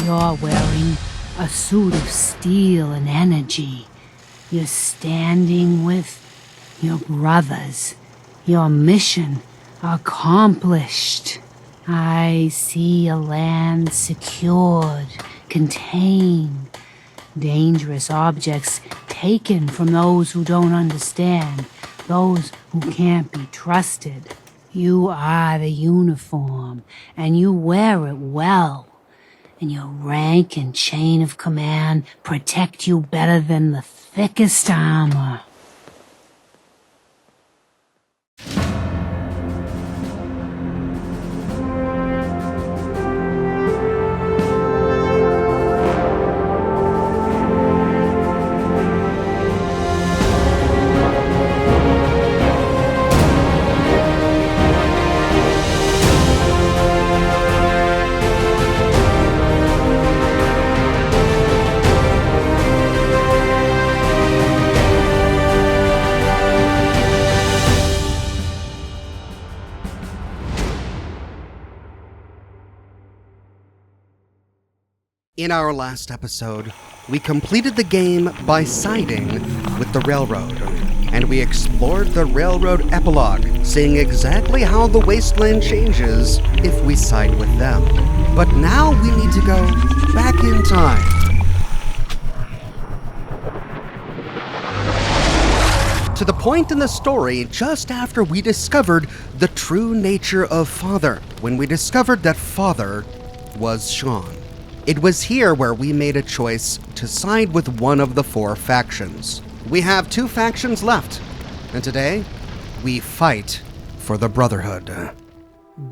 You're wearing a suit of steel and energy. You're standing with your brothers. Your mission accomplished. I see a land secured, contained. Dangerous objects taken from those who don't understand, those who can't be trusted. You are the uniform, and you wear it well. And your rank and chain of command protect you better than the thickest armor. In our last episode, we completed the game by siding with the railroad, and we explored the railroad epilogue, seeing exactly how the wasteland changes if we side with them. But now we need to go back in time. To the point in the story just after we discovered the true nature of Father, when we discovered that Father was Sean. It was here where we made a choice to side with one of the 4 factions. We have 2 factions left, and today, we fight for the Brotherhood.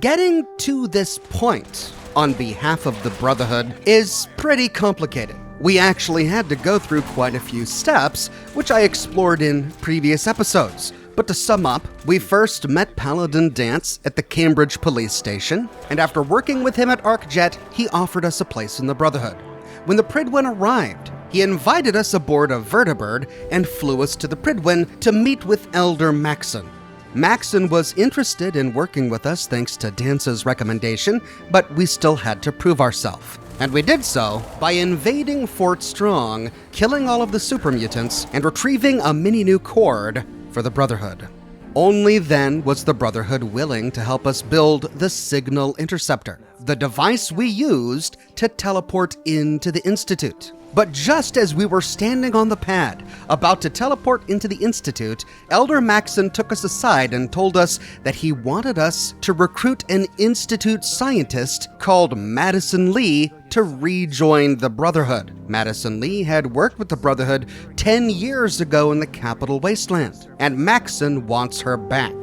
Getting to this point on behalf of the Brotherhood is pretty complicated. We actually had to go through quite a few steps, which I explored in previous episodes. But to sum up, we first met Paladin Dance at the Cambridge police station, and after working with him at ArcJet, he offered us a place in the Brotherhood. When the Prydwen arrived, he invited us aboard a vertibird and flew us to the Prydwen to meet with Elder Maxson. Maxson was interested in working with us thanks to Dance's recommendation, but we still had to prove ourselves. And we did so by invading Fort Strong, killing all of the super mutants, and retrieving a mini-new cord for the Brotherhood. Only then was the Brotherhood willing to help us build the Signal Interceptor, the device we used to teleport into the Institute. But just as we were standing on the pad, about to teleport into the Institute, Elder Maxson took us aside and told us that he wanted us to recruit an Institute scientist called Madison Li to rejoin the Brotherhood. Madison Li had worked with the Brotherhood 10 years ago in the Capital Wasteland, and Maxson wants her back.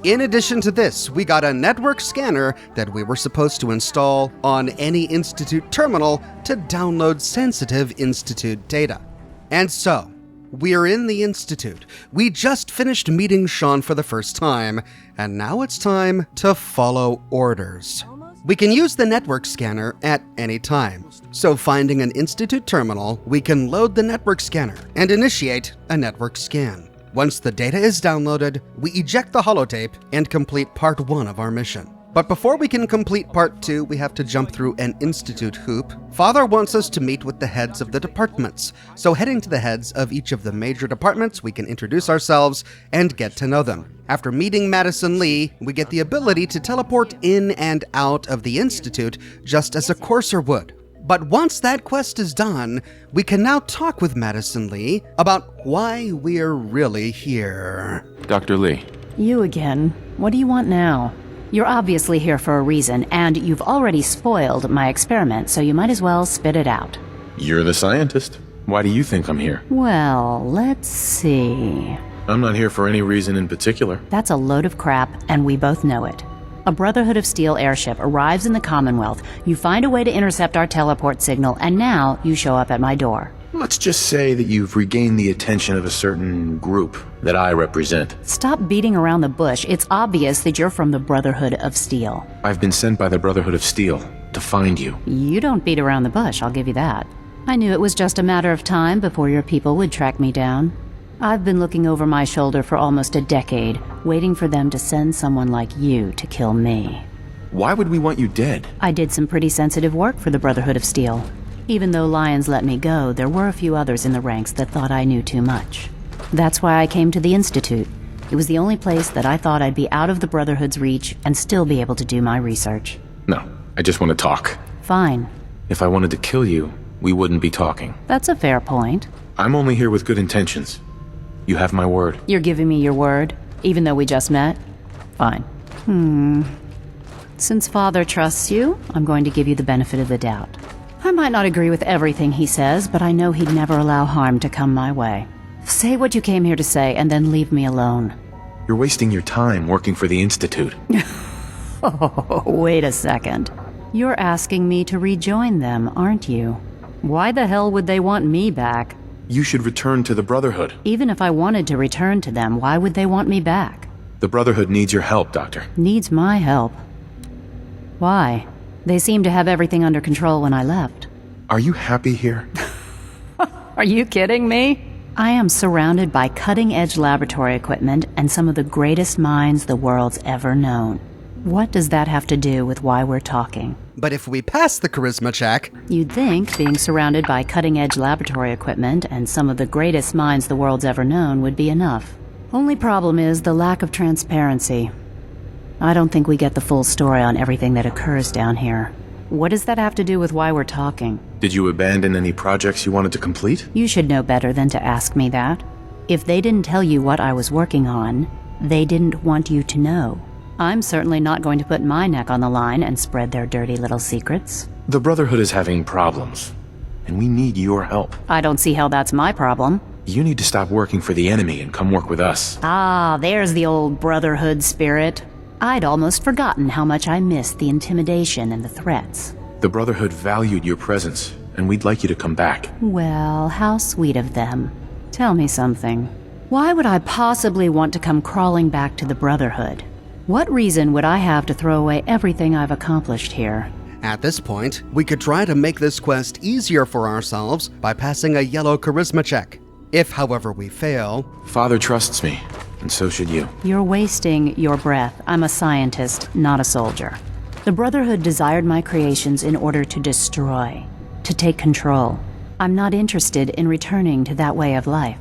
In addition to this, we got a network scanner that we were supposed to install on any Institute terminal to download sensitive Institute data. And so, we're in the Institute. We just finished meeting Sean for the first time, and now it's time to follow orders. We can use the network scanner at any time. So finding an Institute terminal, we can load the network scanner and initiate a network scan. Once the data is downloaded, we eject the holotape and complete part 1 of our mission. But before we can complete part 2, we have to jump through an Institute hoop. Father wants us to meet with the heads of the departments. So heading to the heads of each of the major departments, we can introduce ourselves and get to know them. After meeting Madison Li, we get the ability to teleport in and out of the Institute just as a courser would. But once that quest is done, we can now talk with Madison Li about why we're really here. Dr. Li. You again. What do you want now? You're obviously here for a reason, and you've already spoiled my experiment, so you might as well spit it out. You're the scientist. Why do you think I'm here? Well, let's see. I'm not here for any reason in particular. That's a load of crap, and we both know it. A Brotherhood of Steel airship arrives in the Commonwealth, you find a way to intercept our teleport signal, and now you show up at my door. Let's just say that you've regained the attention of a certain group that I represent. Stop beating around the bush. It's obvious that you're from the Brotherhood of Steel. I've been sent by the Brotherhood of Steel to find you. You don't beat around the bush, I'll give you that. I knew it was just a matter of time before your people would track me down. I've been looking over my shoulder for almost a decade, waiting for them to send someone like you to kill me. Why would we want you dead? I did some pretty sensitive work for the Brotherhood of Steel. Even though Lyons let me go, there were a few others in the ranks that thought I knew too much. That's why I came to the Institute. It was the only place that I thought I'd be out of the Brotherhood's reach and still be able to do my research. No, I just want to talk. Fine. If I wanted to kill you, we wouldn't be talking. That's a fair point. I'm only here with good intentions. You have my word. You're giving me your word, even though we just met? Fine. Since Father trusts you, I'm going to give you the benefit of the doubt. I might not agree with everything he says, but I know he'd never allow harm to come my way. Say what you came here to say, and then leave me alone. You're wasting your time working for the Institute. Oh, wait a second. You're asking me to rejoin them, aren't you? Why the hell would they want me back? You should return to the Brotherhood. Even if I wanted to return to them, why would they want me back? The Brotherhood needs your help, Doctor. Needs my help? Why? They seemed to have everything under control when I left. Are you happy here? Are you kidding me? I am surrounded by cutting-edge laboratory equipment and some of the greatest minds the world's ever known. What does that have to do with why we're talking? But if we pass the charisma check, You'd think being surrounded by cutting-edge laboratory equipment and some of the greatest minds the world's ever known would be enough. Only problem is the lack of transparency. I don't think we get the full story on everything that occurs down here. What does that have to do with why we're talking? Did you abandon any projects you wanted to complete? You should know better than to ask me that. If they didn't tell you what I was working on, they didn't want you to know. I'm certainly not going to put my neck on the line and spread their dirty little secrets. The Brotherhood is having problems, and we need your help. I don't see how that's my problem. You need to stop working for the enemy and come work with us. Ah, there's the old Brotherhood spirit. I'd almost forgotten how much I missed the intimidation and the threats. The Brotherhood valued your presence, and we'd like you to come back. Well, how sweet of them. Tell me something. Why would I possibly want to come crawling back to the Brotherhood? What reason would I have to throw away everything I've accomplished here? at this point, we could try to make this quest easier for ourselves by passing a yellow charisma check. If, however, we fail... Father trusts me, and so should you. You're wasting your breath. I'm a scientist, not a soldier. The Brotherhood desired my creations in order to destroy, to take control. I'm not interested in returning to that way of life.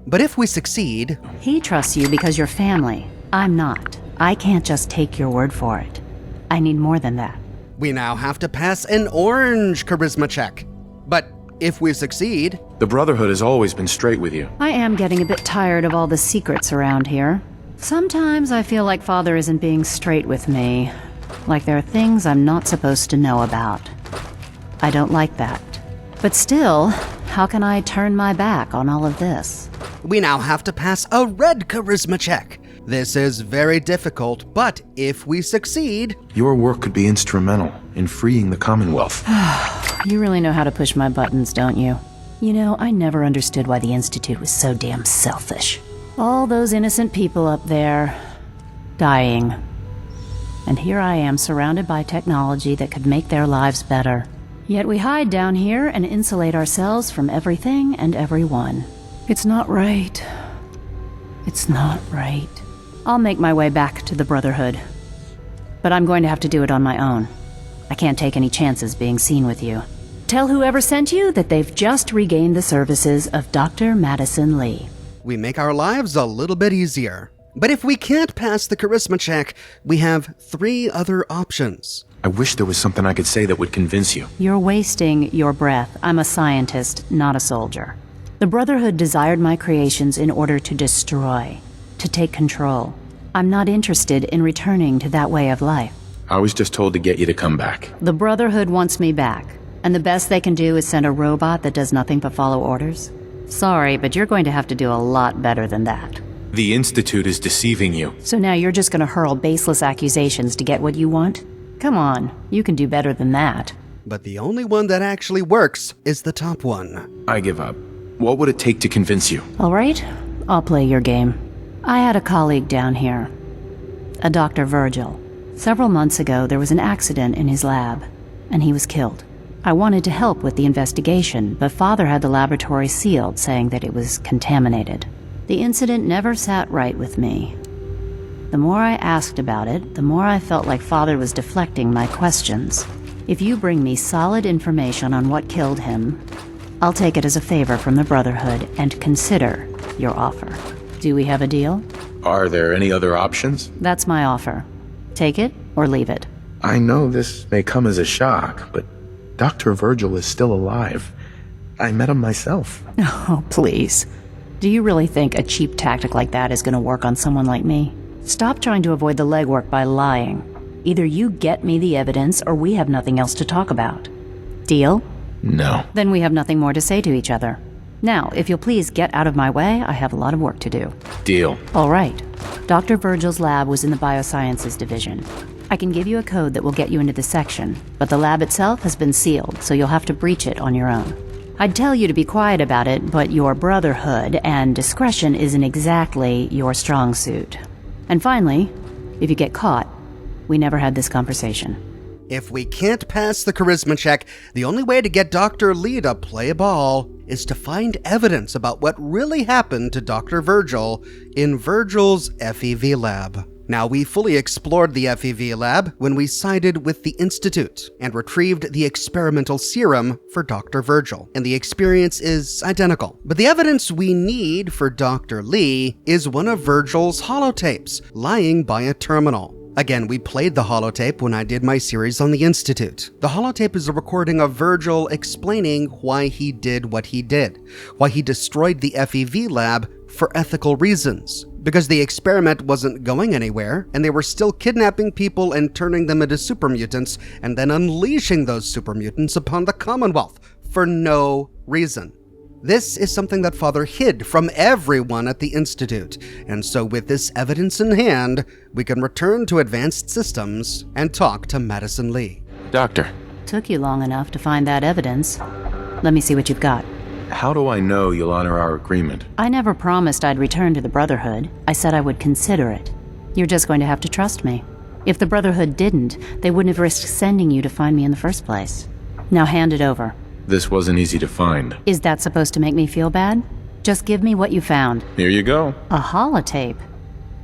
But if we succeed... He trusts you because you're family. I'm not. I can't just take your word for it. I need more than that. we now have to pass an orange charisma check. But if we succeed... The Brotherhood has always been straight with you. I am getting a bit tired of all the secrets around here. Sometimes I feel like Father isn't being straight with me. Like there are things I'm not supposed to know about. I don't like that. But still, how can I turn my back on all of this? we now have to pass a red charisma check. This is very difficult, but if we succeed... Your work could be instrumental in freeing the Commonwealth. You really know how to push my buttons, don't you? You know, I never understood why the Institute was so damn selfish. All those innocent people up there, dying. And here I am surrounded by technology that could make their lives better. Yet we hide down here and insulate ourselves from everything and everyone. It's not right. It's not right. I'll make my way back to the Brotherhood. But I'm going to have to do it on my own. I can't take any chances being seen with you. Tell whoever sent you that they've just regained the services of Dr. Madison Li. we make our lives a little bit easier. But if we can't pass the charisma check, we have 3 other options. I wish there was something I could say that would convince you. You're wasting your breath. I'm a scientist, not a soldier. The Brotherhood desired my creations in order to destroy, to take control. I'm not interested in returning to that way of life. I was just told to get you to come back. The Brotherhood wants me back, and the best they can do is send a robot that does nothing but follow orders. Sorry, but you're going to have to do a lot better than that. The Institute is deceiving you. So now you're just going to hurl baseless accusations to get what you want? Come on, you can do better than that. But the only one that actually works is the top one. I give up. What would it take to convince you? All right, I'll play your game. I had a colleague down here, a Dr. Virgil. Several months ago, there was an accident in his lab, and he was killed. I wanted to help with the investigation, but Father had the laboratory sealed, saying that it was contaminated. The incident never sat right with me. The more I asked about it, the more I felt like Father was deflecting my questions. If you bring me solid information on what killed him, I'll take it as a favor from the Brotherhood and consider your offer. Do we have a deal? Are there any other options? That's my offer. Take it or leave it. I know this may come as a shock, but Dr. Virgil is still alive. I met him myself. Oh, please. Do you really think a cheap tactic like that is going to work on someone like me? Stop trying to avoid the legwork by lying. Either you get me the evidence or we have nothing else to talk about. Deal? No. Then we have nothing more to say to each other. Now, if you'll please get out of my way, I have a lot of work to do. Deal. All right. Dr. Virgil's lab was in the Biosciences division. I can give you a code that will get you into the section, but the lab itself has been sealed, so you'll have to breach it on your own. I'd tell you to be quiet about it, but your Brotherhood and discretion isn't exactly your strong suit. And finally, if you get caught, we never had this conversation. If we can't pass the charisma check, the only way to get Dr. Li to play ball is to find evidence about what really happened to Dr. Virgil in Virgil's FEV lab. Now, we fully explored the FEV lab when we sided with the Institute and retrieved the experimental serum for Dr. Virgil, and the experience is identical. But the evidence we need for Dr. Li is one of Virgil's holotapes lying by a terminal. Again, we played the holotape when I did my series on the Institute. The holotape is a recording of Virgil explaining why he did what he did, why he destroyed the FEV lab for ethical reasons, because the experiment wasn't going anywhere, and they were still kidnapping people and turning them into super mutants, and then unleashing those super mutants upon the Commonwealth for no reason. This is something that Father hid from everyone at the Institute, and so with this evidence in hand, we can return to Advanced Systems and talk to Madison Li. Doctor, Took you long enough to find that evidence. Let me see what you've got. how do I know you'll honor our agreement? I never promised I'd return to the Brotherhood. I said I would consider it. You're just going to have to trust me. If the Brotherhood didn't, they wouldn't have risked sending you to find me in the first place. Now hand it over. This wasn't easy to find. Is that supposed to make me feel bad? Just give me what you found. Here you go. A holotape?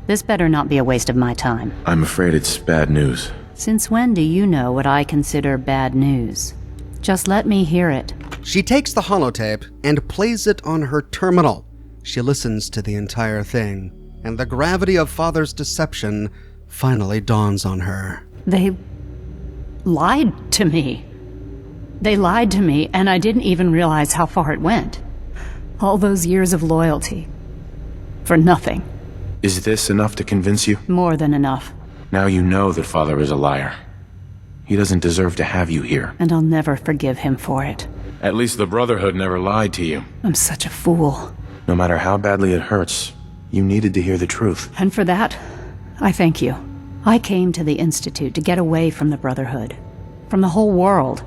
This better not be a waste of my time. I'm afraid it's bad news. Since when do you know what I consider bad news? Just let me hear it. She takes the holotape and plays it on her terminal. She listens to the entire thing, and the gravity of Father's deception finally dawns on her. They lied to me. They lied to me, and I didn't even realize how far it went. All those years of loyalty. For nothing. Is this enough to convince you? More than enough. Now you know that Father is a liar. He doesn't deserve to have you here. And I'll never forgive him for it. At least the Brotherhood never lied to you. I'm such a fool. No matter how badly it hurts, you needed to hear the truth. And for that, I thank you. I came to the Institute to get away from the Brotherhood. From the whole world.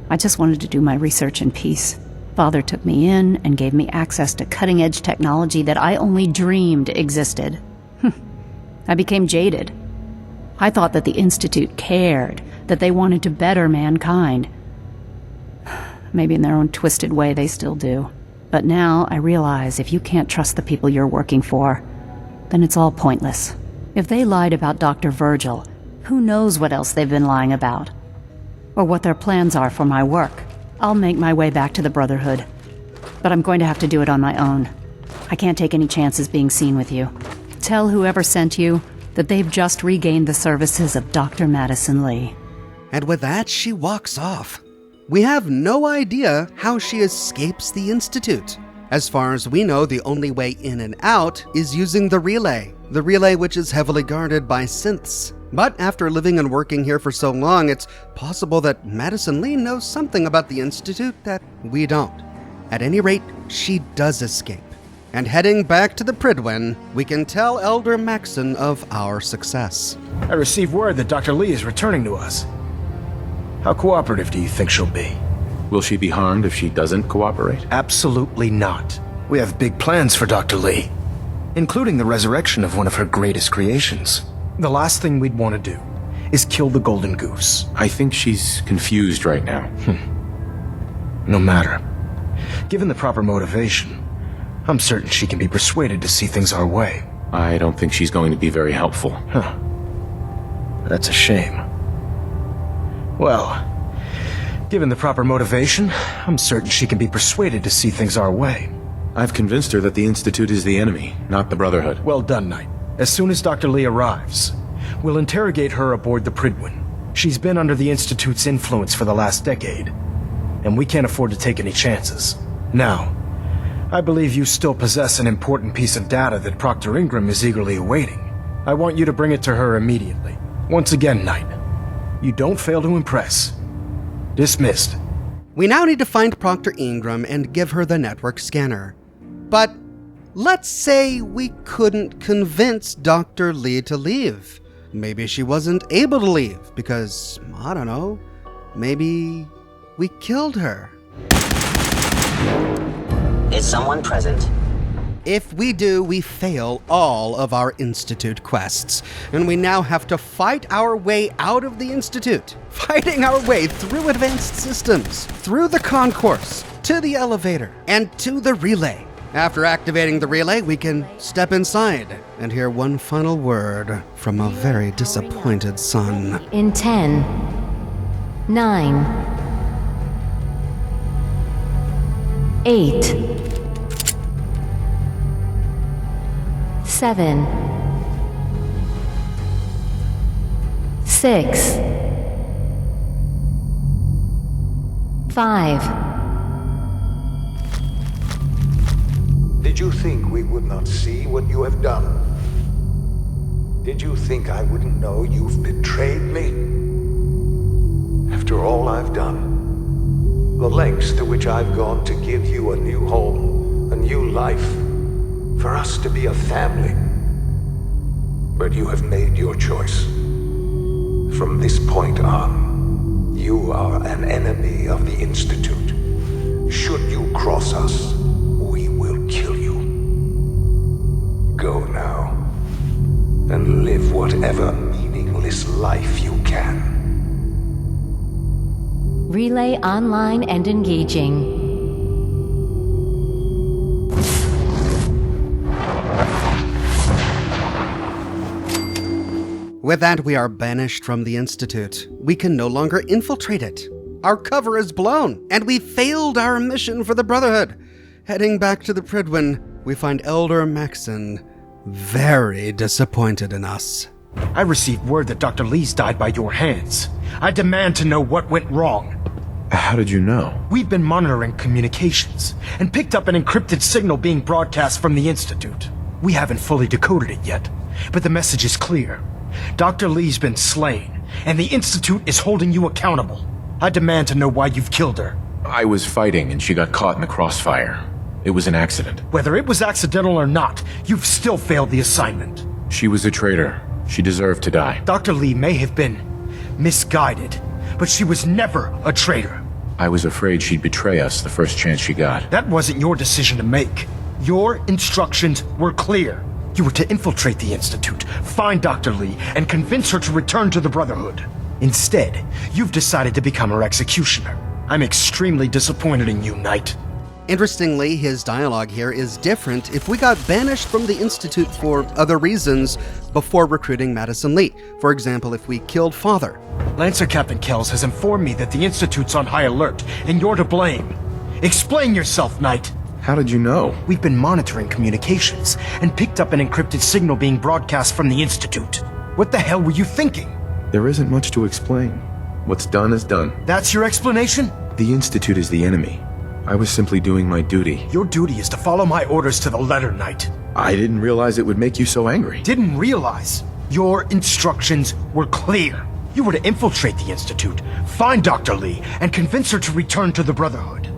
I just wanted to do my research in peace. Father took me in and gave me access to cutting-edge technology that I only dreamed existed. I became jaded. I thought that the Institute cared, that they wanted to better mankind. Maybe in their own twisted way they still do. But now I realize if you can't trust the people you're working for, then it's all pointless. If they lied about Dr. Virgil, who knows what else they've been lying about? Or what their plans are for my work. I'll make my way back to the Brotherhood. But I'm going to have to do it on my own. I can't take any chances being seen with you. Tell whoever sent you that they've just regained the services of Dr. Madison Li. And with that, she walks off. We have no idea how she escapes the Institute. As far as we know, the only way in and out is using the relay which is heavily guarded by synths. But after living and working here for so long, it's possible that Madison Li knows something about the Institute that we don't. At any rate, she does escape. And heading back to the Prydwen, we can tell Elder Maxson of our success. I received word that Dr. Li is returning to us. How cooperative do you think she'll be? Will she be harmed if she doesn't cooperate? Absolutely not. We have big plans for Dr. Li, including the resurrection of one of her greatest creations. The last thing we'd want to do is kill the Golden Goose. I think she's confused right now. No matter. Given the proper motivation, I'm certain she can be persuaded to see things our way. I don't think she's going to be very helpful. Huh. That's a shame. Well, given the proper motivation, I'm certain she can be persuaded to see things our way. I've convinced her that the Institute is the enemy, not the Brotherhood. Well done, Knight. As soon as Dr. Li arrives, we'll interrogate her aboard the Prydwen. She's been under the Institute's influence for the last decade, and we can't afford to take any chances. Now, I believe you still possess an important piece of data that Proctor Ingram is eagerly awaiting. I want you to bring it to her immediately. Once again, Knight, you don't fail to impress. Dismissed. We now need to find Proctor Ingram and give her the network scanner. But let's say we couldn't convince Dr. Li to leave. Maybe she wasn't able to leave because, I don't know, maybe we killed her. Is someone present? If we do, we fail all of our Institute quests, and we now have to fight our way out of the Institute, fighting our way through advanced systems, through the concourse, to the elevator, and to the relay. After activating the relay, we can step inside and hear one final word from a very disappointed son. In 10, 9, 8, 7, 6, 5. Did you think we would not see what you have done? Did you think I wouldn't know you've betrayed me? After all I've done, the lengths to which I've gone to give you a new home, a new life, for us to be a family. But you have made your choice. From this point on, you are an enemy of the Institute. Should you cross us, we will kill you. Go now, and live whatever meaningless life you can. Relay online and engaging. With that, we are banished from the Institute. We can no longer infiltrate it. Our cover is blown, and we failed our mission for the Brotherhood. Heading back to the Prydwen, we find Elder Maxson very disappointed in us. I received word that Dr. Li's died by your hands. I demand to know what went wrong. How did you know? We've been monitoring communications and picked up an encrypted signal being broadcast from the Institute. We haven't fully decoded it yet, but the message is clear. Dr. Li's been slain, and the Institute is holding you accountable. I demand to know why you've killed her. I was fighting and she got caught in the crossfire. It was an accident. Whether it was accidental or not, you've still failed the assignment. She was a traitor. She deserved to die. Dr. Li may have been misguided, but she was never a traitor. I was afraid she'd betray us the first chance she got. That wasn't your decision to make. Your instructions were clear. You were to infiltrate the Institute, find Dr. Li, and convince her to return to the Brotherhood. Instead, you've decided to become her executioner. I'm extremely disappointed in you, Knight. Interestingly, his dialogue here is different if we got banished from the Institute for other reasons before recruiting Madison Li. For example, if we killed Father. Lancer Captain Kells has informed me that the Institute's on high alert, and you're to blame. Explain yourself, Knight. How did you know? We've been monitoring communications and picked up an encrypted signal being broadcast from the Institute. What the hell were you thinking? There isn't much to explain. What's done is done. That's your explanation? The Institute is the enemy. I was simply doing my duty. Your duty is to follow my orders to the letter, Knight. I didn't realize it would make you so angry. Didn't realize? Your instructions were clear. You were to infiltrate the Institute, find Dr. Li, and convince her to return to the Brotherhood.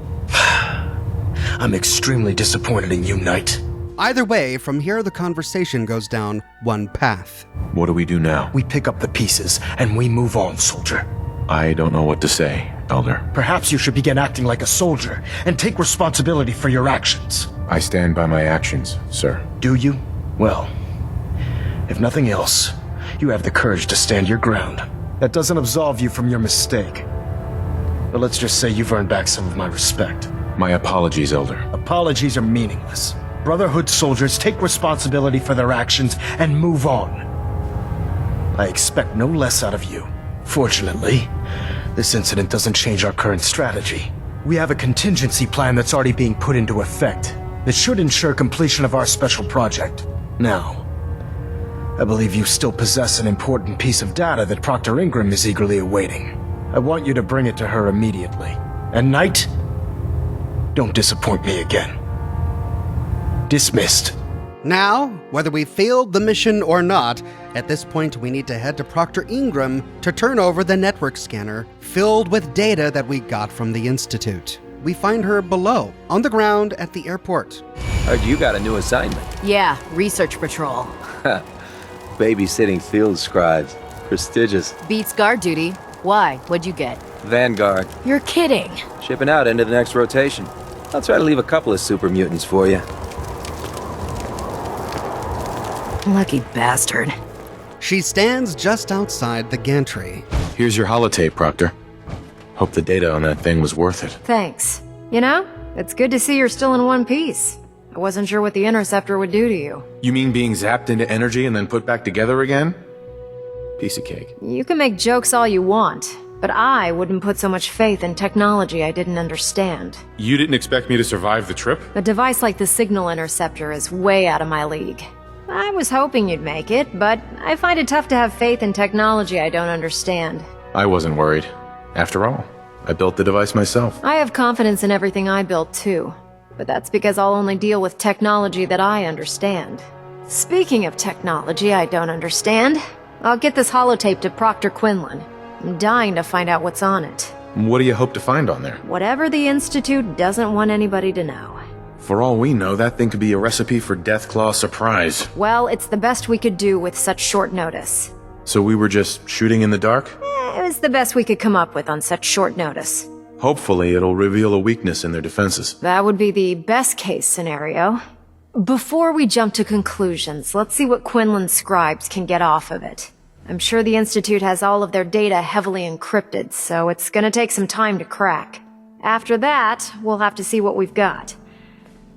I'm extremely disappointed in you, Knight. Either way, from here the conversation goes down one path. What do we do now? We pick up the pieces, and we move on, soldier. I don't know what to say, Elder. Perhaps you should begin acting like a soldier, and take responsibility for your actions. I stand by my actions, sir. Do you? Well, if nothing else, you have the courage to stand your ground. That doesn't absolve you from your mistake. But let's just say you've earned back some of my respect. My apologies, Elder. Apologies are meaningless. Brotherhood soldiers take responsibility for their actions and move on. I expect no less out of you. Fortunately, this incident doesn't change our current strategy. We have a contingency plan that's already being put into effect that should ensure completion of our special project. Now, I believe you still possess an important piece of data that Proctor Ingram is eagerly awaiting. I want you to bring it to her immediately. And Knight, don't disappoint me again. Dismissed. Now, whether we failed the mission or not, at this point we need to head to Proctor Ingram to turn over the network scanner filled with data that we got from the Institute. We find her below, on the ground at the airport. Heard you got a new assignment. Yeah, research patrol. Babysitting field scribes. Prestigious. Beats guard duty. Why? What'd you get? Vanguard. You're kidding. Shipping out into the next rotation. I'll try to leave a couple of super mutants for you. Lucky bastard. She stands just outside the gantry. Here's your holotape, Proctor. Hope the data on that thing was worth it. Thanks. You know, it's good to see you're still in one piece. I wasn't sure what the interceptor would do to you. You mean being zapped into energy and then put back together again? Piece of cake. You can make jokes all you want, but I wouldn't put so much faith in technology I didn't understand. You didn't expect me to survive the trip? A device like the signal interceptor is way out of my league. I was hoping you'd make it, but I find it tough to have faith in technology I don't understand. I wasn't worried. After all, I built the device myself. I have confidence in everything I built too, but that's because I'll only deal with technology that I understand. Speaking of technology I don't understand, I'll get this holotape to Proctor Quinlan. I'm dying to find out what's on it. What do you hope to find on there? Whatever the Institute doesn't want anybody to know. For all we know, that thing could be a recipe for Deathclaw surprise. Well, it's the best we could do with such short notice. So we were just shooting in the dark? It was the best we could come up with on such short notice. Hopefully it'll reveal a weakness in their defenses. That would be the best case scenario. Before we jump to conclusions, let's see what Quinlan's scribes can get off of it. I'm sure the Institute has all of their data heavily encrypted, so it's gonna take some time to crack. After that, we'll have to see what we've got.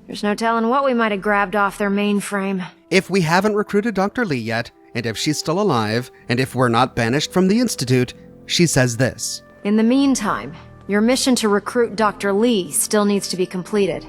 There's no telling what we might have grabbed off their mainframe. If we haven't recruited Dr. Li yet, and if she's still alive, and if we're not banished from the Institute, she says this. In the meantime, your mission to recruit Dr. Li still needs to be completed.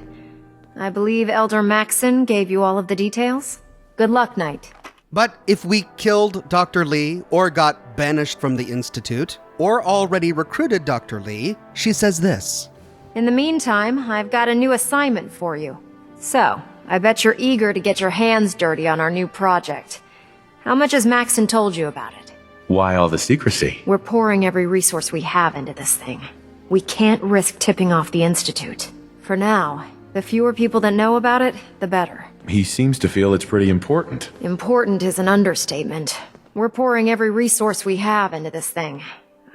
I believe Elder Maxson gave you all of the details? Good luck, Knight. But if we killed Dr. Li, or got banished from the Institute, or already recruited Dr. Li, she says this. In the meantime, I've got a new assignment for you. So, I bet you're eager to get your hands dirty on our new project. How much has Maxson told you about it? Why all the secrecy? We're pouring every resource we have into this thing. We can't risk tipping off the Institute. For now, the fewer people that know about it, the better. He seems to feel it's pretty important. Important is an understatement. We're pouring every resource we have into this thing.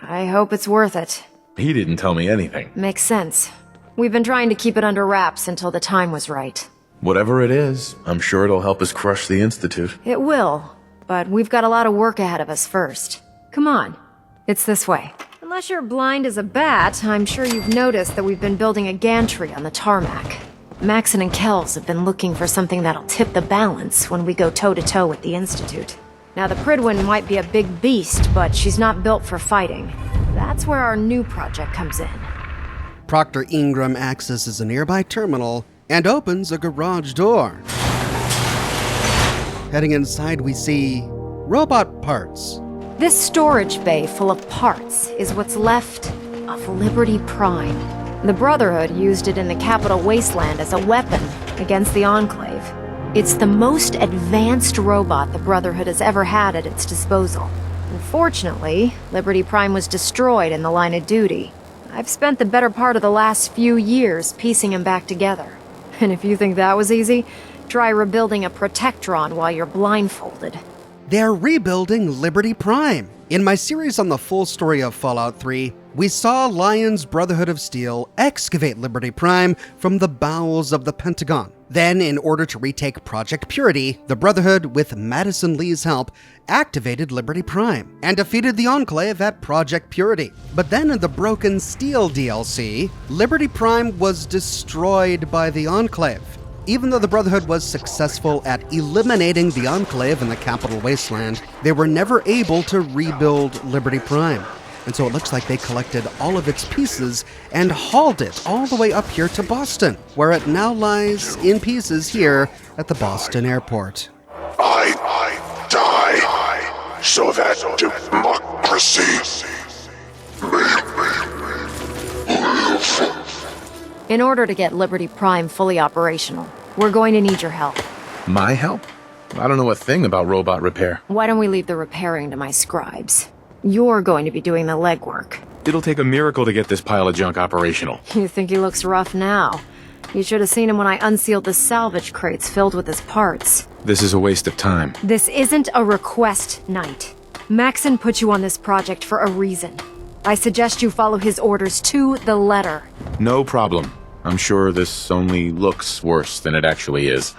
I hope it's worth it. He didn't tell me anything. Makes sense. We've been trying to keep it under wraps until the time was right. Whatever it is, I'm sure it'll help us crush the Institute. It will, but we've got a lot of work ahead of us first. Come on. It's this way. Unless you're blind as a bat, I'm sure you've noticed that we've been building a gantry on the tarmac. Maxson and Kells have been looking for something that'll tip the balance when we go toe-to-toe with the Institute. Now, the Prydwen might be a big beast, but she's not built for fighting. That's where our new project comes in. Proctor Ingram accesses a nearby terminal and opens a garage door. Heading inside, we see robot parts. This storage bay full of parts is what's left of Liberty Prime. The Brotherhood used it in the Capital Wasteland as a weapon against the Enclave. It's the most advanced robot the Brotherhood has ever had at its disposal. Unfortunately, Liberty Prime was destroyed in the line of duty. I've spent the better part of the last few years piecing him back together. And if you think that was easy, try rebuilding a Protectron while you're blindfolded. They're rebuilding Liberty Prime. In my series on the full story of Fallout 3, we saw Lion's Brotherhood of Steel excavate Liberty Prime from the bowels of the Pentagon. Then, in order to retake Project Purity, the Brotherhood, with Madison Li's help, activated Liberty Prime and defeated the Enclave at Project Purity. But then in the Broken Steel DLC, Liberty Prime was destroyed by the Enclave. Even though the Brotherhood was successful at eliminating the Enclave in the Capital Wasteland, they were never able to rebuild Liberty Prime. And so it looks like they collected all of its pieces and hauled it all the way up here to Boston, where it now lies in pieces here at the Boston airport. I die so that democracy may live. In order to get Liberty Prime fully operational, we're going to need your help. My help? I don't know a thing about robot repair. Why don't we leave the repairing to my scribes? You're going to be doing the legwork. It'll take a miracle to get this pile of junk operational. You think he looks rough now? You should have seen him when I unsealed the salvage crates filled with his parts. This is a waste of time. This isn't a request night. Maxson put you on this project for a reason. I suggest you follow his orders to the letter. No problem. I'm sure this only looks worse than it actually is.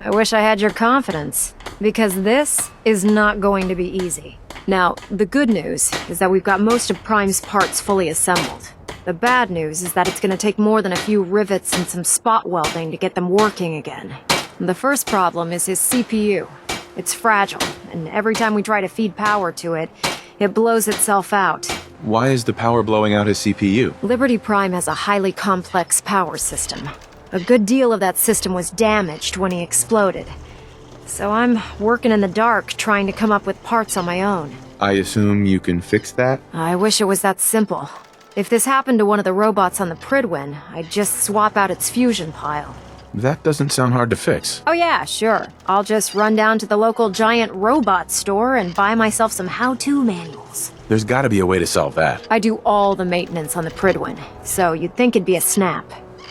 I wish I had your confidence, because this is not going to be easy. Now, the good news is that we've got most of Prime's parts fully assembled. The bad news is that it's going to take more than a few rivets and some spot welding to get them working again. The first problem is his CPU. It's fragile, and every time we try to feed power to it, it blows itself out. Why is the power blowing out his CPU? Liberty Prime has a highly complex power system. A good deal of that system was damaged when he exploded. So I'm working in the dark, trying to come up with parts on my own. I assume you can fix that? I wish it was that simple. If this happened to one of the robots on the Prydwen, I'd just swap out its fusion pile. That doesn't sound hard to fix. Oh yeah, sure. I'll just run down to the local giant robot store and buy myself some how-to manuals. There's gotta be a way to solve that. I do all the maintenance on the Prydwen, so you'd think it'd be a snap.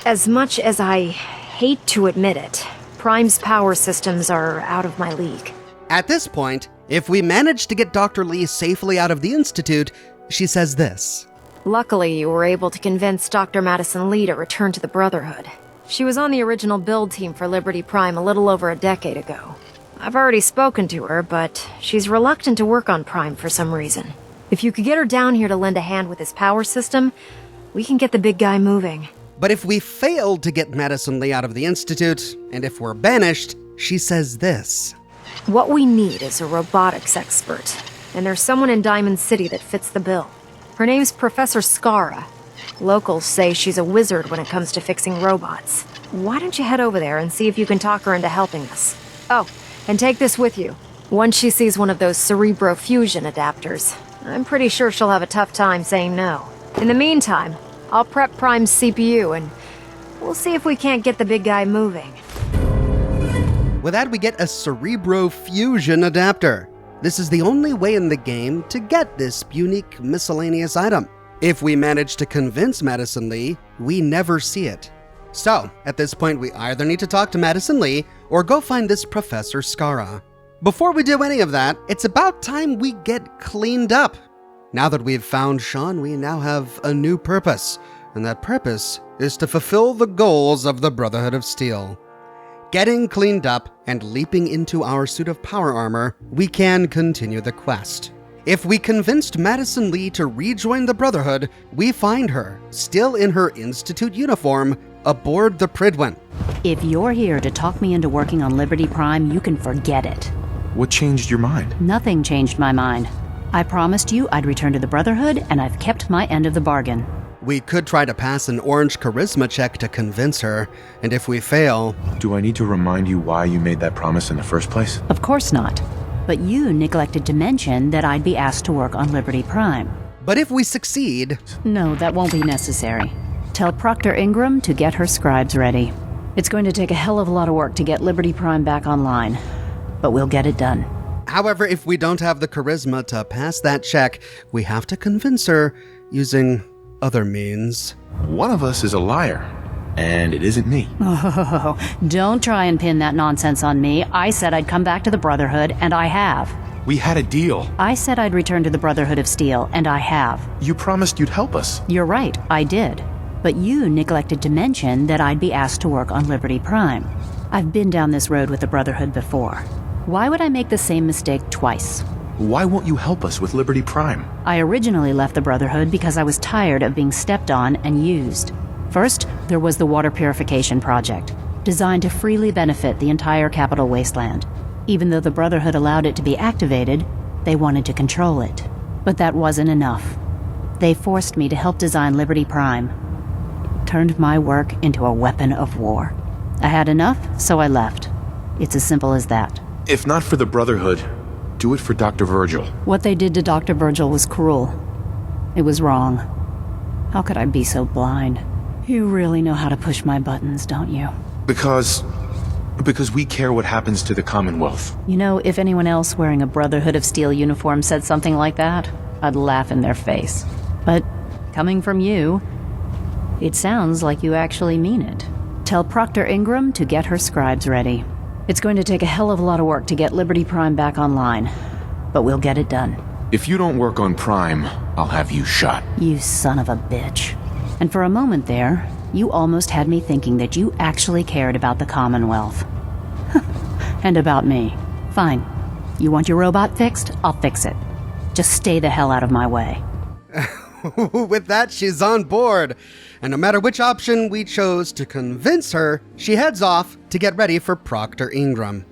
As much as I hate to admit it, Prime's power systems are out of my league. At this point, if we manage to get Dr. Li safely out of the Institute, she says this. Luckily, you were able to convince Dr. Madison Li to return to the Brotherhood. She was on the original build team for Liberty Prime a little over a decade ago. I've already spoken to her, but she's reluctant to work on Prime for some reason. If you could get her down here to lend a hand with his power system, we can get the big guy moving. But if we fail to get Madison Li out of the Institute, and if we're banished, she says this. What we need is a robotics expert, and there's someone in Diamond City that fits the bill. Her name's Professor Scara. Locals say she's a wizard when it comes to fixing robots. Why don't you head over there and see if you can talk her into helping us? Oh, and take this with you. Once she sees one of those cerebro fusion adapters, I'm pretty sure she'll have a tough time saying no. In the meantime, I'll prep Prime's CPU and we'll see if we can't get the big guy moving. With that, we get a cerebro fusion adapter. This is the only way in the game to get this unique miscellaneous item. If we manage to convince Madison Li, we never see it. So, at this point, we either need to talk to Madison Li or go find this Professor Scara. Before we do any of that, it's about time we get cleaned up. Now that we've found Sean, we now have a new purpose, and that purpose is to fulfill the goals of the Brotherhood of Steel. Getting cleaned up and leaping into our suit of power armor, we can continue the quest. If we convinced Madison Li to rejoin the Brotherhood, we find her, still in her Institute uniform, aboard the Prydwen. If you're here to talk me into working on Liberty Prime, you can forget it. What changed your mind? Nothing changed my mind. I promised you I'd return to the Brotherhood, and I've kept my end of the bargain. We could try to pass an orange charisma check to convince her, and if we fail... Do I need to remind you why you made that promise in the first place? Of course not. But you neglected to mention that I'd be asked to work on Liberty Prime. But if we succeed... No, that won't be necessary. Tell Proctor Ingram to get her scribes ready. It's going to take a hell of a lot of work to get Liberty Prime back online, but we'll get it done. However, if we don't have the charisma to pass that check, we have to convince her using other means. One of us is a liar, and it isn't me. Oh, don't try and pin that nonsense on me. I said I'd come back to the Brotherhood, and I have. We had a deal. I said I'd return to the Brotherhood of Steel, and I have. You promised you'd help us. You're right, I did. But you neglected to mention that I'd be asked to work on Liberty Prime. I've been down this road with the Brotherhood before. Why would I make the same mistake twice? Why won't you help us with Liberty Prime? I originally left the Brotherhood because I was tired of being stepped on and used. First, there was the water purification project. designed to freely benefit the entire capital wasteland. Even though the Brotherhood allowed it to be activated, they wanted to control it. But that wasn't enough. They forced me to help design Liberty Prime. Turned my work into a weapon of war. I had enough, so I left. It's as simple as that. If not for the Brotherhood, do it for Dr. Virgil. What they did to Dr. Virgil was cruel. It was wrong. How could I be so blind? You really know how to push my buttons, don't you? Because we care what happens to the Commonwealth. You know, if anyone else wearing a Brotherhood of Steel uniform said something like that, I'd laugh in their face. But coming from you, it sounds like you actually mean it. Tell Proctor Ingram to get her scribes ready. It's going to take a hell of a lot of work to get Liberty Prime back online, but we'll get it done. If you don't work on Prime, I'll have you shot. You son of a bitch. And for a moment there, you almost had me thinking that you actually cared about the Commonwealth. And about me. Fine. You want your robot fixed? I'll fix it. Just stay the hell out of my way. With that, she's on board. And no matter which option we chose to convince her, she heads off to get ready for Proctor Ingram.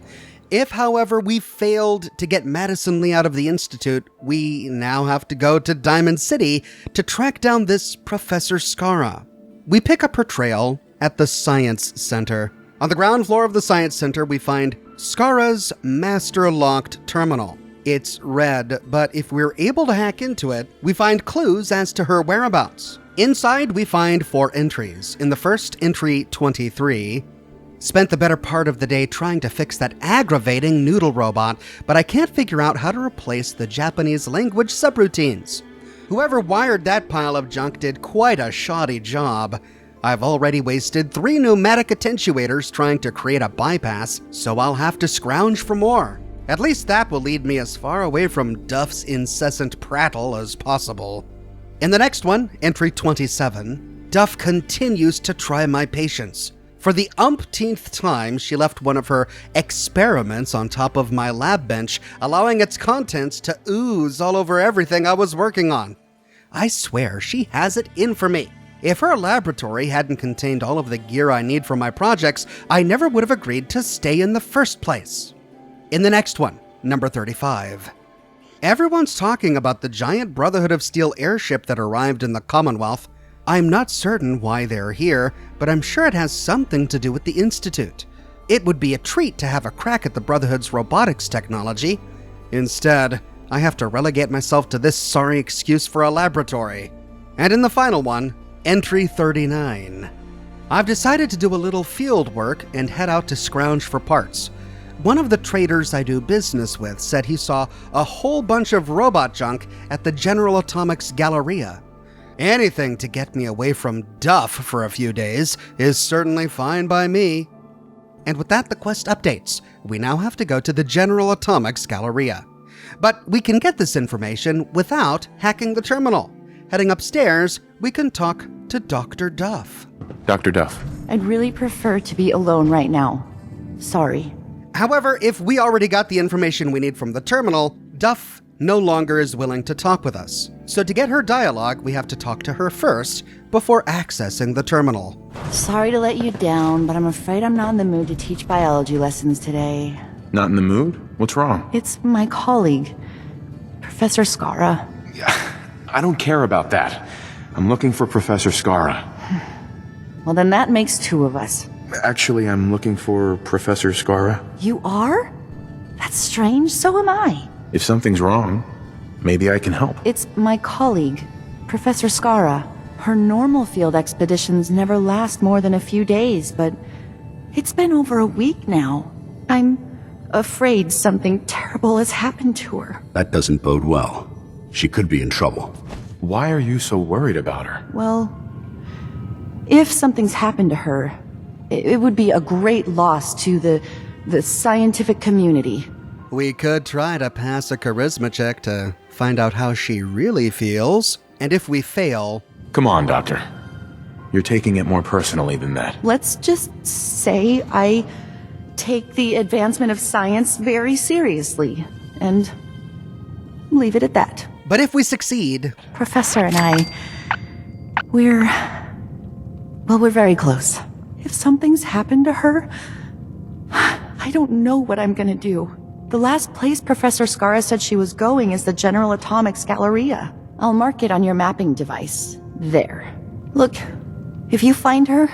If, however, we failed to get Madison Li out of the Institute, we now have to go to Diamond City to track down this Professor Scara. We pick up her trail at the Science Center. On the ground floor of the Science Center, we find Scara's master-locked terminal. It's red, but if we're able to hack into it, we find clues as to her whereabouts. Inside, we find 4 entries. In the first, entry 23, spent the better part of the day trying to fix that aggravating noodle robot, but I can't figure out how to replace the Japanese language subroutines. Whoever wired that pile of junk did quite a shoddy job. I've already wasted 3 pneumatic attenuators trying to create a bypass, so I'll have to scrounge for more. At least that will lead me as far away from Duff's incessant prattle as possible. In the next one, entry 27, Duff continues to try my patience. For the umpteenth time, she left one of her experiments on top of my lab bench, allowing its contents to ooze all over everything I was working on. I swear she has it in for me. If her laboratory hadn't contained all of the gear I need for my projects, I never would have agreed to stay in the first place. In the next one, number 35. Everyone's talking about the giant Brotherhood of Steel airship that arrived in the Commonwealth. I'm not certain why they're here, but I'm sure it has something to do with the Institute. It would be a treat to have a crack at the Brotherhood's robotics technology. Instead, I have to relegate myself to this sorry excuse for a laboratory. And in the final one, entry 39. I've decided to do a little field work and head out to scrounge for parts. One of the traders I do business with said he saw a whole bunch of robot junk at the General Atomics Galleria. Anything to get me away from Duff for a few days is certainly fine by me. And with that, the quest updates. We now have to go to the General Atomics Galleria. But we can get this information without hacking the terminal. Heading upstairs, we can talk to Dr. Duff. Dr. Duff. I'd really prefer to be alone right now. Sorry. However, if we already got the information we need from the terminal, Duff no longer is willing to talk with us. So to get her dialogue, we have to talk to her first before accessing the terminal. Sorry to let you down, but I'm afraid I'm not in the mood to teach biology lessons today. Not in the mood? What's wrong? It's my colleague, Professor Scara. I don't care about that. I'm looking for Professor Scara. Well, then that makes 2 of us. Actually, I'm looking for Professor Scara. You are? That's strange, so am I. If something's wrong, maybe I can help. It's my colleague, Professor Scara. Her normal field expeditions never last more than a few days, but it's been over a week now. I'm afraid something terrible has happened to her. That doesn't bode well. She could be in trouble. Why are you so worried about her? Well, if something's happened to her, it would be a great loss to the scientific community. We could try to pass a charisma check to find out how she really feels, and if we fail... Come on, Doctor. You're taking it more personally than that. Let's just say I take the advancement of science very seriously, and leave it at that. But if we succeed... Professor and I, we're very close. If something's happened to her, I don't know what I'm gonna do. The last place Professor Scara said she was going is the General Atomics Galleria. I'll mark it on your mapping device. There. Look, if you find her,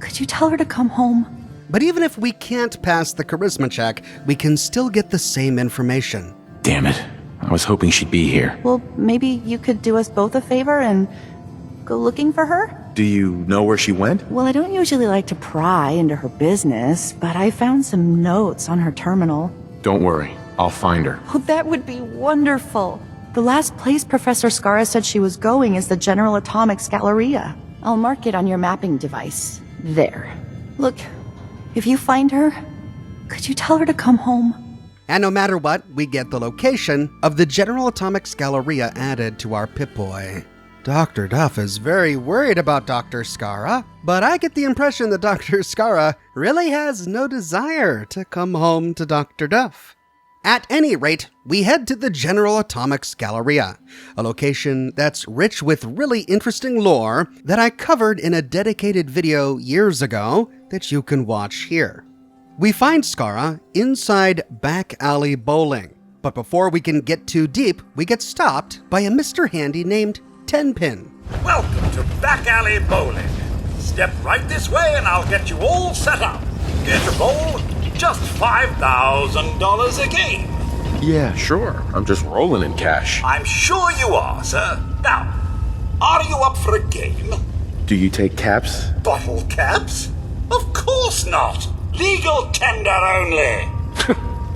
could you tell her to come home? But even if we can't pass the charisma check, we can still get the same information. Damn it. I was hoping she'd be here. Well, maybe you could do us both a favor and go looking for her? Do you know where she went? Well, I don't usually like to pry into her business, but I found some notes on her terminal. Don't worry. I'll find her. Oh, that would be wonderful. The last place Professor Scara said she was going is the General Atomics Galleria. I'll mark it on your mapping device. There. Look, if you find her, could you tell her to come home? And no matter what, we get the location of the General Atomics Galleria added to our Pip-Boy. Dr. Duff is very worried about Dr. Scara, but I get the impression that Dr. Scara really has no desire to come home to Dr. Duff. At any rate, we head to the General Atomics Galleria, a location that's rich with really interesting lore that I covered in a dedicated video years ago that you can watch here. We find Scara inside Back Alley Bowling, but before we can get too deep, we get stopped by a Mr. Handy named Tenpin. Welcome to Back Alley Bowling. Step right this way and I'll get you all set up. Here to bowl, just $5,000 a game. Yeah, sure. I'm just rolling in cash. I'm sure you are, sir. Now, are you up for a game? Do you take caps? Bottle caps? Of course not. Legal tender only.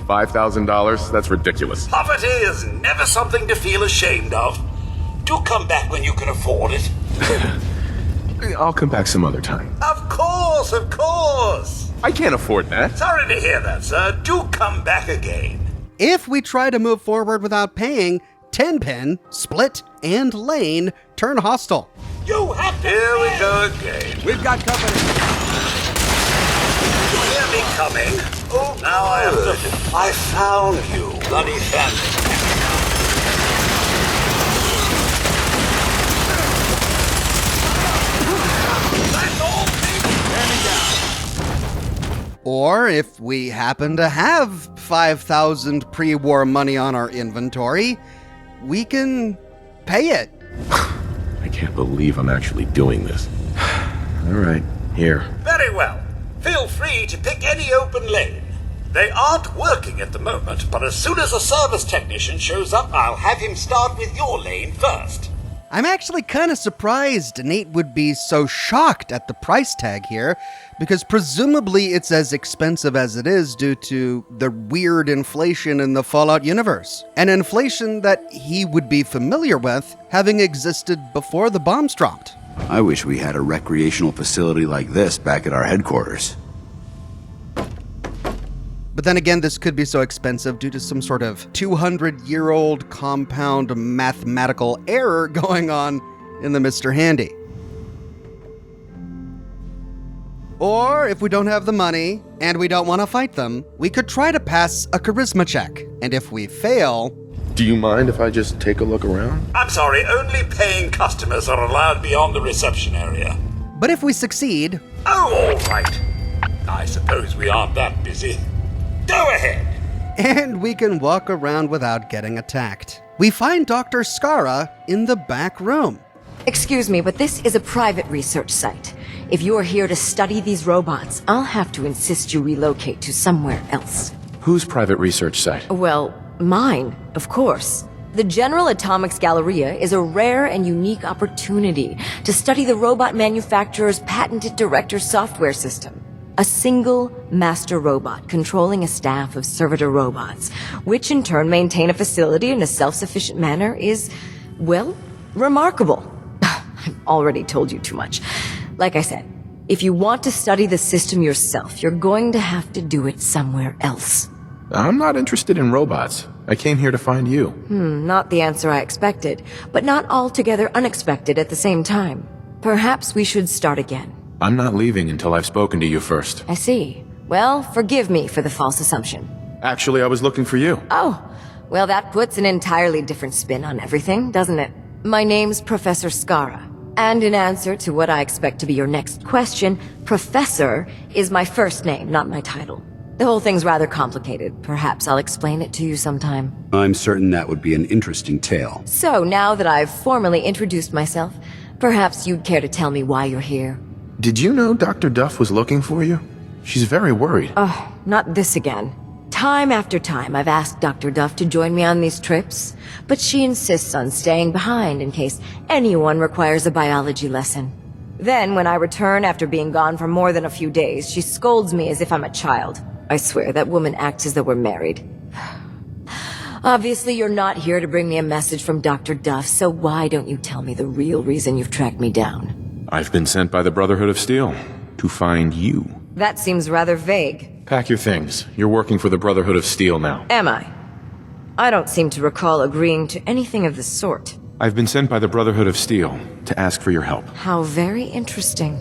$5,000? That's ridiculous. Poverty is never something to feel ashamed of. Do come back when you can afford it. I'll come back some other time. Of course, of course. I can't afford that. Sorry to hear that, sir. Do come back again. If we try to move forward without paying, Tenpin, Split, and Lane turn hostile. You have to. Here we go again. We've got company. You hear me coming? Oh, now I have to. I found you, bloody family. Or if we happen to have 5,000 pre-war money on our inventory, we can pay it. I can't believe I'm actually doing this. All right, here. Very well. Feel free to pick any open lane. They aren't working at the moment, but as soon as a service technician shows up, I'll have him start with your lane first. I'm actually kind of surprised Nate would be so shocked at the price tag here, because presumably it's as expensive as it is due to the weird inflation in the Fallout universe. An inflation that he would be familiar with, having existed before the bombs dropped. I wish we had a recreational facility like this back at our headquarters. But then again, this could be so expensive due to some sort of 200-year-old compound mathematical error going on in the Mr. Handy. Or if we don't have the money and we don't want to fight them, we could try to pass a charisma check. And if we fail... Do you mind if I just take a look around? I'm sorry, only paying customers are allowed beyond the reception area. But if we succeed... Oh, all right. I suppose we aren't that busy. Go ahead. And we can walk around without getting attacked. We find Dr. Scara in the back room. Excuse me, but this is a private research site. If you are here to study these robots, I'll have to insist you relocate to somewhere else. Whose private research site? Well, mine, of course. The General Atomics Galleria is a rare and unique opportunity to study the robot manufacturer's patented director software system. A single master robot controlling a staff of servitor robots, which in turn maintain a facility in a self-sufficient manner is, well, remarkable. I've already told you too much. Like I said, if you want to study the system yourself, you're going to have to do it somewhere else. I'm not interested in robots. I came here to find you. Not the answer I expected, but not altogether unexpected at the same time. Perhaps we should start again. I'm not leaving until I've spoken to you first. I see. Well, forgive me for the false assumption. Actually, I was looking for you. Oh, well, that puts an entirely different spin on everything, doesn't it? My name's Professor Scara, And in answer to what I expect to be your next question, Professor is my first name, not my title. The whole thing's rather complicated. Perhaps I'll explain it to you sometime. I'm certain that would be an interesting tale. So, now that I've formally introduced myself, perhaps you'd care to tell me why you're here. Did you know Dr. Duff was looking for you? She's very worried. Oh, not this again. Time after time, I've asked Dr. Duff to join me on these trips, but she insists on staying behind in case anyone requires a biology lesson. Then, when I return after being gone for more than a few days, she scolds me as if I'm a child. I swear, that woman acts as though we're married. Obviously, you're not here to bring me a message from Dr. Duff, so why don't you tell me the real reason you've tracked me down? I've been sent by the Brotherhood of Steel to find you. That seems rather vague. Pack your things. You're working for the Brotherhood of Steel now. Am I? I don't seem to recall agreeing to anything of the sort. I've been sent by the Brotherhood of Steel to ask for your help. How very interesting.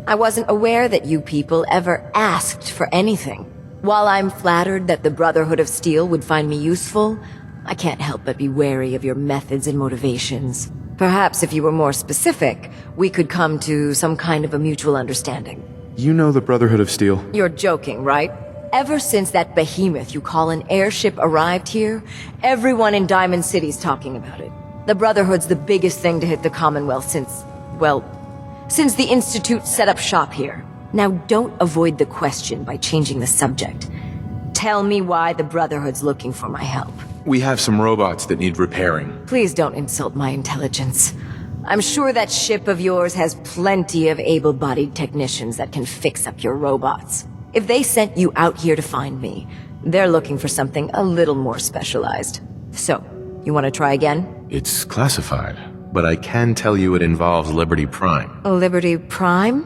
I wasn't aware that you people ever asked for anything. While I'm flattered that the Brotherhood of Steel would find me useful, I can't help but be wary of your methods and motivations. Perhaps if you were more specific, we could come to some kind of a mutual understanding. You know the Brotherhood of Steel? You're joking, right? Ever since that behemoth you call an airship arrived here, everyone in Diamond City's talking about it. The Brotherhood's the biggest thing to hit the Commonwealth since the Institute set up shop here. Now don't avoid the question by changing the subject. Tell me why the Brotherhood's looking for my help. We have some robots that need repairing. Please don't insult my intelligence. I'm sure that ship of yours has plenty of able-bodied technicians that can fix up your robots. If they sent you out here to find me, they're looking for something a little more specialized. So, you want to try again? It's classified, but I can tell you it involves Liberty Prime. Liberty Prime?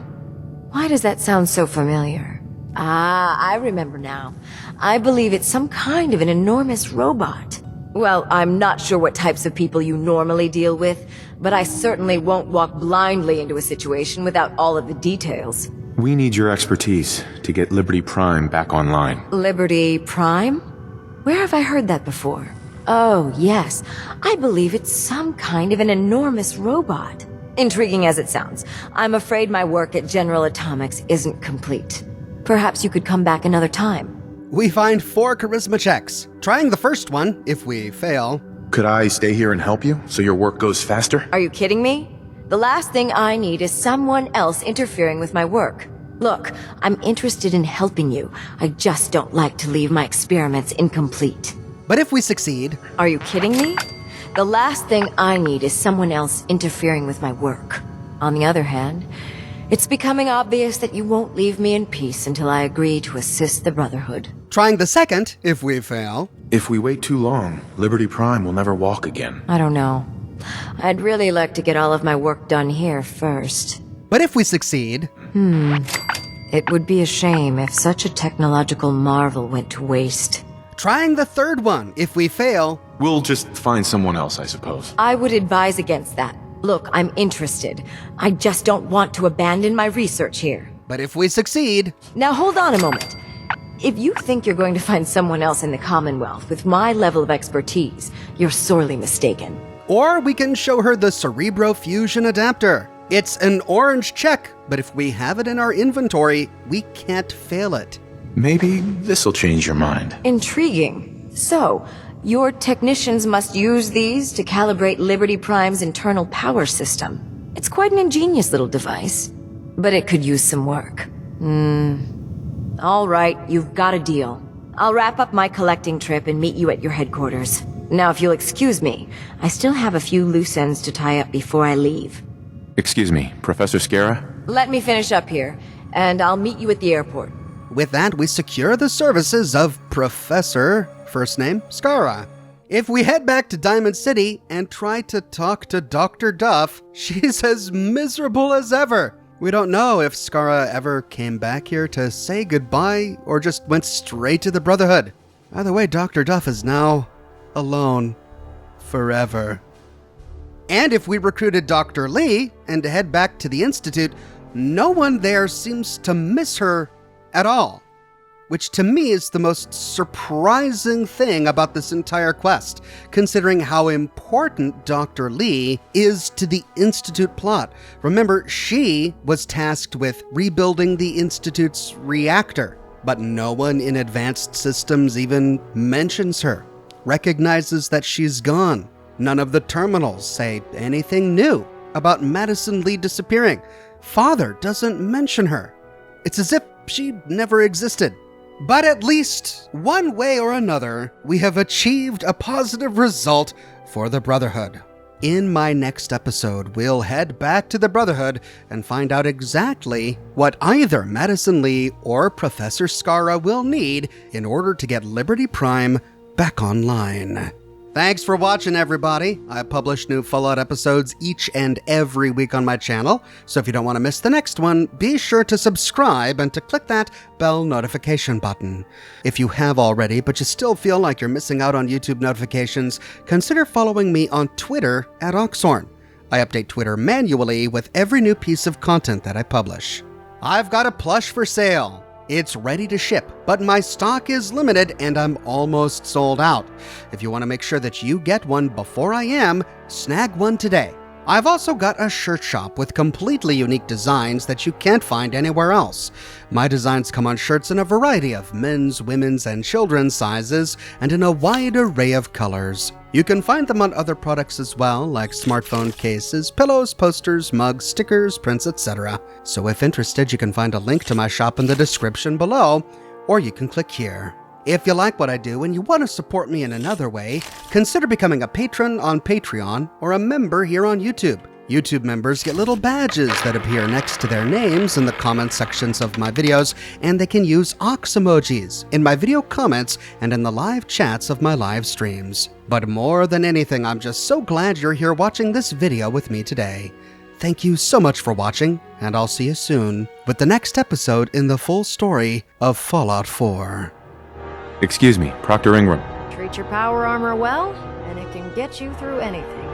Why does that sound so familiar? Ah, I remember now. I believe it's some kind of an enormous robot. Well, I'm not sure what types of people you normally deal with, but I certainly won't walk blindly into a situation without all of the details. We need your expertise to get Liberty Prime back online. Liberty Prime? Where have I heard that before? Oh, yes. I believe it's some kind of an enormous robot. Intriguing as it sounds, I'm afraid my work at General Atomics isn't complete. Perhaps you could come back another time. We find 4 charisma checks. Trying the first one, if we fail. Could I stay here and help you so your work goes faster? Are you kidding me? The last thing I need is someone else interfering with my work. Look, I'm interested in helping you. I just don't like to leave my experiments incomplete. But if we succeed... Are you kidding me? The last thing I need is someone else interfering with my work. On the other hand, it's becoming obvious that you won't leave me in peace until I agree to assist the Brotherhood. Trying the second, if we fail. If we wait too long, Liberty Prime will never walk again. I don't know. I'd really like to get all of my work done here first. But if we succeed... It would be a shame if such a technological marvel went to waste. Trying the third one, if we fail... We'll just find someone else, I suppose. I would advise against that. Look, I'm interested. I just don't want to abandon my research here. But if we succeed... Now hold on a moment. If you think you're going to find someone else in the Commonwealth with my level of expertise, you're sorely mistaken. Or we can show her the Cerebro Fusion adapter. It's an orange check, but if we have it in our inventory, we can't fail it. Maybe this'll change your mind. Intriguing. So, your technicians must use these to calibrate Liberty Prime's internal power system. It's quite an ingenious little device, but it could use some work. All right, you've got a deal. I'll wrap up my collecting trip and meet you at your headquarters. Now, if you'll excuse me, I still have a few loose ends to tie up before I leave. Excuse me, Professor Scara? Let me finish up here, and I'll meet you at the airport. With that, we secure the services of Professor, first name, Scara. If we head back to Diamond City and try to talk to Dr. Duff, she's as miserable as ever. We don't know if Scara ever came back here to say goodbye or just went straight to the Brotherhood. Either way, Dr. Duff is now alone forever. And if we recruited Dr. Li and head back to the Institute, no one there seems to miss her at all. which to me is the most surprising thing about this entire quest, considering how important Dr. Li is to the Institute plot. Remember, she was tasked with rebuilding the Institute's reactor, but no one in Advanced Systems even mentions her, recognizes that she's gone. None of the terminals say anything new about Madison Li disappearing. Father doesn't mention her. It's as if she never existed. But at least, one way or another, we have achieved a positive result for the Brotherhood. In my next episode, we'll head back to the Brotherhood and find out exactly what either Madison Li or Professor Scara will need in order to get Liberty Prime back online. Thanks for watching, everybody. I publish new Fallout episodes each and every week on my channel, so if you don't want to miss the next one, be sure to subscribe and to click that bell notification button. If you have already, but you still feel like you're missing out on YouTube notifications, consider following me on Twitter at Oxhorn. I update Twitter manually with every new piece of content that I publish. I've got a plush for sale. It's ready to ship, but my stock is limited and I'm almost sold out. If you want to make sure that you get one before I am, snag one today. I've also got a shirt shop with completely unique designs that you can't find anywhere else. My designs come on shirts in a variety of men's, women's, and children's sizes, and in a wide array of colors. You can find them on other products as well, like smartphone cases, pillows, posters, mugs, stickers, prints, etc. So if interested, you can find a link to my shop in the description below, or you can click here. If you like what I do and you want to support me in another way, consider becoming a patron on Patreon or a member here on YouTube. YouTube members get little badges that appear next to their names in the comment sections of my videos, and they can use ox emojis in my video comments and in the live chats of my live streams. But more than anything, I'm just so glad you're here watching this video with me today. Thank you so much for watching, and I'll see you soon with the next episode in the full story of Fallout 4. Excuse me, Proctor Ingram. Treat your power armor well, and it can get you through anything.